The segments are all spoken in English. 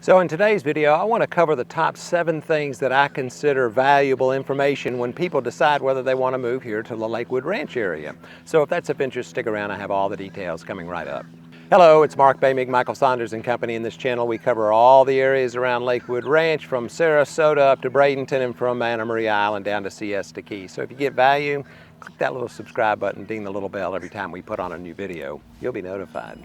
So in today's video, I want to cover the top 7 things that I consider valuable information when people decide whether they want to move here to the Lakewood Ranch area. So if that's of interest, stick around. I have all the details coming right up. Hello, it's Mark Boehmig, Michael Saunders and Company. In this channel, we cover all the areas around Lakewood Ranch, from Sarasota up to Bradenton and from Anna Maria Island down to Siesta Key. So if you get value, click that little subscribe button, ding the little bell every time we put on a new video. You'll be notified.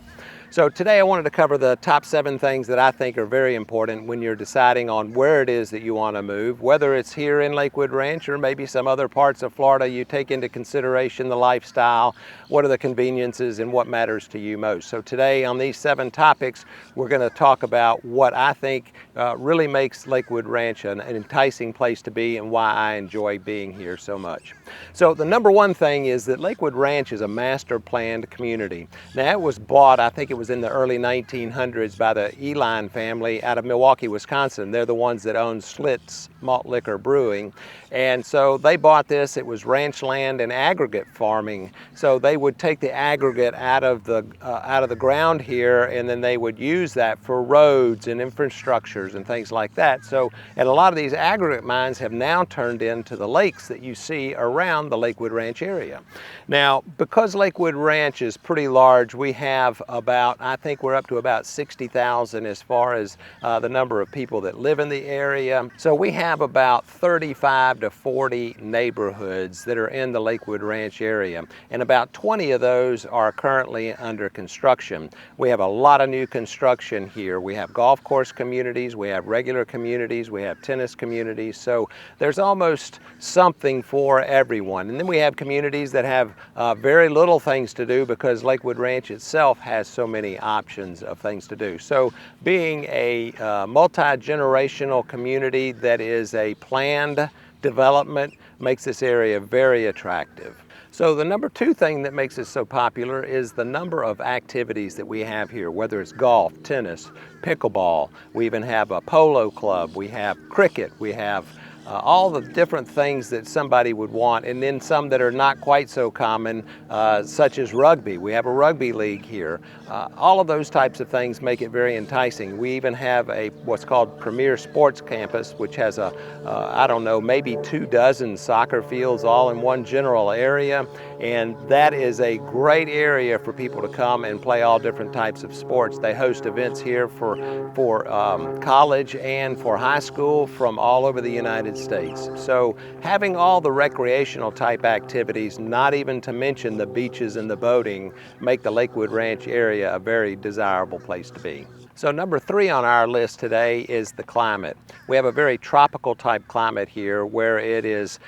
So today I wanted to cover the top 7 things that I think are very important when you're deciding on where it is that you want to move, whether it's here in Lakewood Ranch or maybe some other parts of Florida. You take into consideration the lifestyle, what are the conveniences, and what matters to you most. So today on these 7 topics, we're going to talk about what I think really makes Lakewood Ranch an enticing place to be and why I enjoy being here so much. So the number one thing is that Lakewood Ranch is a master planned community. Now it was bought, I think it was in the early 1900s, by the Eline family out of Milwaukee, Wisconsin. They're the ones that own Schlitz Malt Liquor Brewing. And so they bought this. It was ranch land and aggregate farming. So they would take the aggregate out of the ground here, and then they would use that for roads and infrastructures and things like that. So, and a lot of these aggregate mines have now turned into the lakes that you see around the Lakewood Ranch area. Now, because Lakewood Ranch is pretty large, we have about, I think we're up to about 60,000 as far as the number of people that live in the area. So we have about 35 to 40 neighborhoods that are in the Lakewood Ranch area, and about 20 of those are currently under construction. We have a lot of new construction here. We have golf course communities, we have regular communities, we have tennis communities, so there's almost something for everyone. And then we have communities that have very little things to do because Lakewood Ranch itself has so many options of things to do. So being a multi-generational community that is a planned development makes this area very attractive. So the number 2 thing that makes it so popular is the number of activities that we have here, whether it's golf, tennis, pickleball. We even have a polo club, we have cricket, we have all the different things that somebody would want, and then some that are not quite so common, such as rugby. We have a rugby league here. All of those types of things make it very enticing. We even have what's called Premier Sports Campus, which has I don't know, maybe 24 soccer fields all in one general area, and that is a great area for people to come and play all different types of sports. They host events here for college and for high school from all over the United States. So having all the recreational type activities, not even to mention the beaches and the boating, make the Lakewood Ranch area a very desirable place to be. So number 3 on our list today is the climate. We have a very tropical type climate here where it is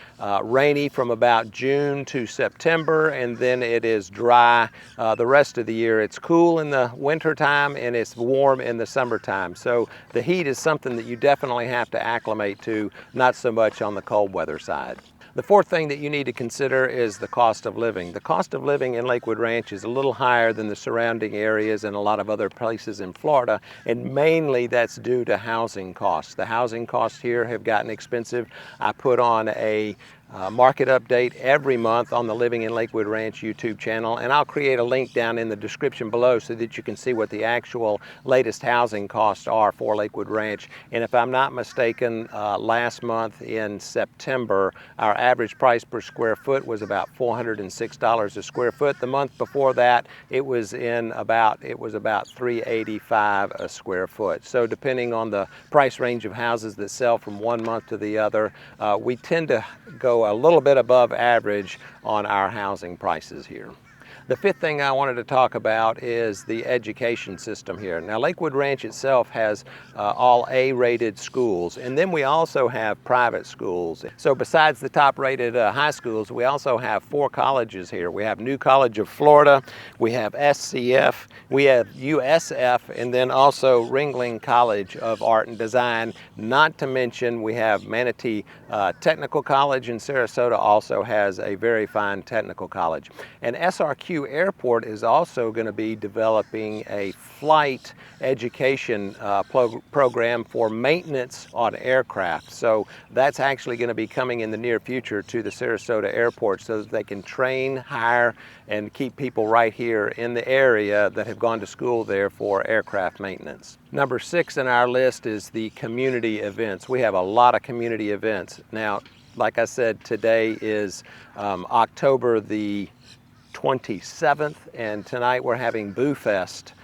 rainy from about June to September, and then it is dry the rest of the year. It's cool in the winter time and it's warm in the summertime. So the heat is something that you definitely have to acclimate to, not so much on the cold weather side. The 4th thing that you need to consider is the cost of living. The cost of living in Lakewood Ranch is a little higher than the surrounding areas and a lot of other places in Florida, and mainly that's due to housing costs. The housing costs here have gotten expensive. I put on a market update every month on the Living in Lakewood Ranch YouTube channel, and I'll create a link down in the description below so that you can see what the actual latest housing costs are for Lakewood Ranch. And if I'm not mistaken, last month in September, our average price per square foot was about $406 a square foot. The month before that, it was about $385 a square foot. So depending on the price range of houses that sell from one month to the other, we tend to go a little bit above average on our housing prices here. The 5th thing I wanted to talk about is the education system here. Now, Lakewood Ranch itself has all A-rated schools, and then we also have private schools. So besides the top-rated high schools, we also have 4 colleges here. We have New College of Florida, we have SCF, we have USF, and then also Ringling College of Art and Design. Not to mention, we have Manatee Technical College in Sarasota also has a very fine technical college. And SRQ Lakeview Airport is also going to be developing a flight education program for maintenance on aircraft. So that's actually going to be coming in the near future to the Sarasota airport so that they can train, hire, and keep people right here in the area that have gone to school there for aircraft maintenance. Number 6 in our list is the community events. We have a lot of community events. Now, like I said, today is October the 27th, and tonight we're having Boo Fest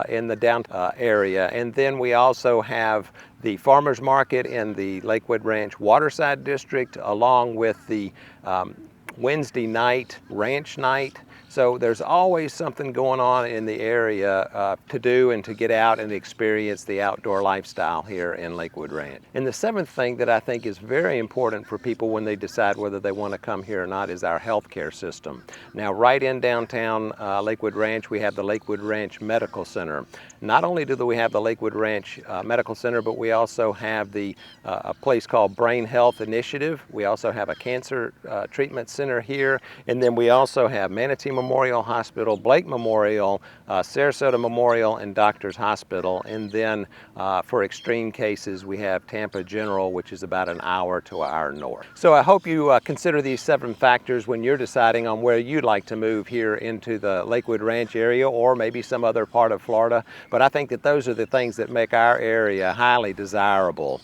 in the downtown area. And then we also have the farmers market in the Lakewood Ranch Waterside District, along with the Wednesday night ranch night. So there's always something going on in the area to do and to get out and experience the outdoor lifestyle here in Lakewood Ranch. And the 7th thing that I think is very important for people when they decide whether they want to come here or not is our healthcare system. Now, right in downtown Lakewood Ranch, we have the Lakewood Ranch Medical Center. Not only do we have the Lakewood Ranch Medical Center, but we also have a place called Brain Health Initiative. We also have a cancer treatment center here, and then we also have Manatee Memorial Hospital, Blake Memorial, Sarasota Memorial, and Doctors Hospital. And then for extreme cases, we have Tampa General, which is about an hour to our north. So I hope you consider these 7 factors when you're deciding on where you'd like to move here into the Lakewood Ranch area or maybe some other part of Florida. But I think that those are the things that make our area highly desirable.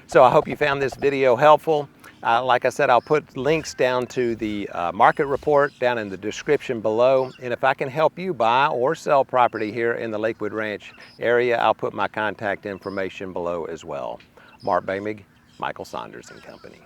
So I hope you found this video helpful. Like I said, I'll put links down to the market report down in the description below. And if I can help you buy or sell property here in the Lakewood Ranch area, I'll put my contact information below as well. Mark Boehmig, Michael Saunders and Company.